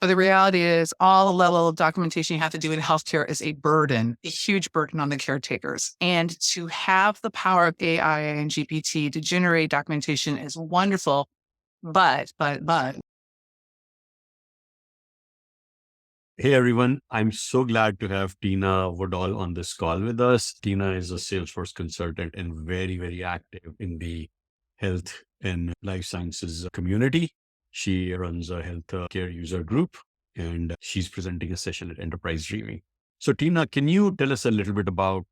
But the reality is all the level of documentation you have to do in healthcare is a burden, a huge burden on the caretakers. And to have the power of AI and GPT to generate documentation is wonderful. But Hey everyone, I'm so glad to have Tina Woodall on this call with us. Tina is a Salesforce consultant and very, very active in the health and life sciences community. She runs a health care user group and she's presenting a session at Enterprise Dreamin. So Tina, can you tell us a little bit about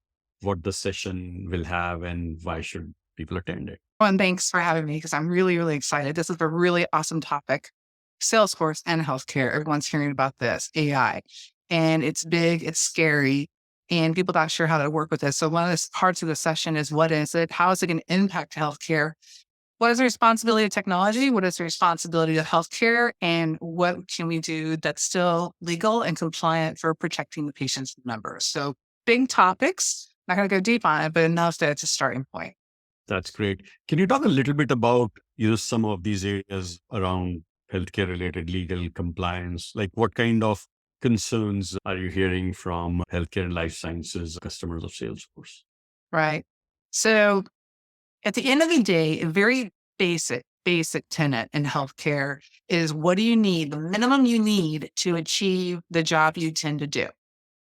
what the session will have and why should people attend it? and thanks for having me because I'm really, really excited. This is a really awesome topic. Salesforce and healthcare, everyone's hearing about this AI, and it's big, it's scary, and people not sure how to work with this. So one of the parts of the session is what is it? How is it going to impact healthcare? What is the responsibility of technology? What is the responsibility of healthcare? And what can we do that's still legal and compliant for protecting the patient's members? So big topics. Not going to go deep on it, but enough that it's a starting point. That's great. Can you talk a little bit about some of these areas around healthcare related legal compliance? Like what kind of concerns are you hearing from healthcare and life sciences customers of Salesforce? Right. So at the end of the day, a very basic tenet in healthcare is what do you need, the minimum you need to achieve the job you tend to do.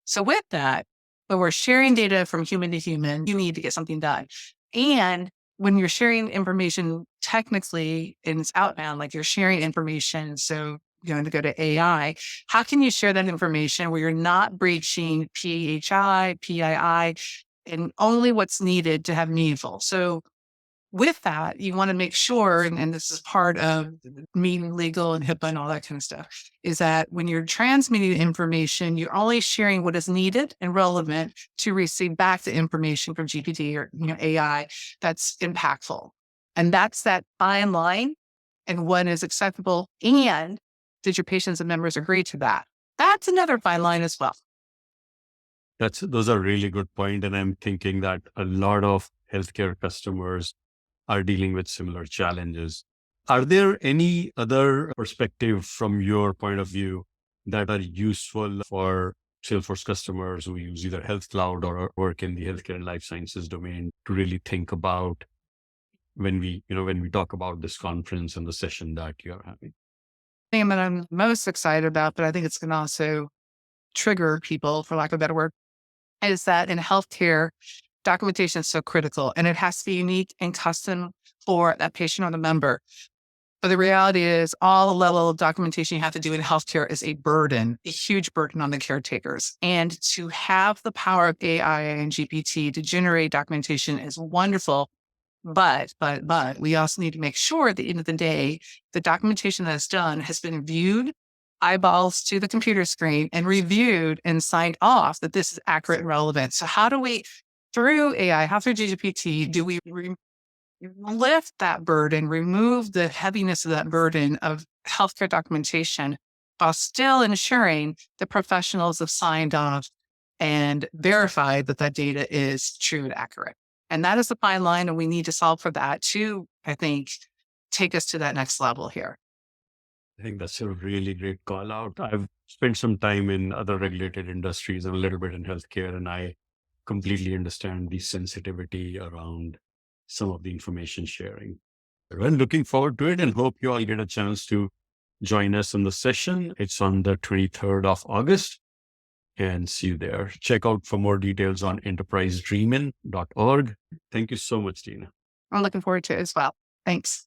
So with that, when we're sharing data from human to human, you need to get something done. And when you're sharing information technically and it's outbound, like you're sharing information, so you're going to go to AI, how can you share that information where you're not breaching PHI, PII, and only what's needed to have meaningful? So with that, you want to make sure, and this is part of meeting legal and HIPAA and all that kind of stuff, is that when you're transmitting information, you're only sharing what is needed and relevant to receive back the information from GPT or AI that's impactful. And that's that fine line and what is acceptable. And did your patients and members agree to that? That's another fine line as well. Those are really good point. And I'm thinking that a lot of healthcare customers are dealing with similar challenges. Are there any other perspective from your point of view that are useful for Salesforce customers who use either Health Cloud or work in the healthcare and life sciences domain to really think about when we talk about this conference and the session that you are having? The thing that I'm most excited about, but I think it's going to also trigger people, for lack of a better word, is that in healthcare, documentation is so critical and it has to be unique and custom for that patient or the member. But the reality is all the level of documentation you have to do in healthcare is a burden, a huge burden on the caretakers. And to have the power of AI and GPT to generate documentation is wonderful. But we also need to make sure at the end of the day, the documentation that's done has been viewed, eyeballs to the computer screen and reviewed and signed off that this is accurate and relevant. So how do we, through AI, how through GPT, do we lift that burden, remove the heaviness of that burden of healthcare documentation while still ensuring the professionals have signed off and verified that that data is true and accurate. And that is the fine line. And we need to solve for that to, I think, take us to that next level here. I think that's a really great call out. I've spent some time in other regulated industries and a little bit in healthcare, and I completely understand the sensitivity around some of the information sharing. Well, looking forward to it and hope you all get a chance to join us in the session. It's on the 23rd of August and see you there. Check out for more details on enterprisedreamin.org. Thank you so much, Tina. I'm looking forward to it as well. Thanks.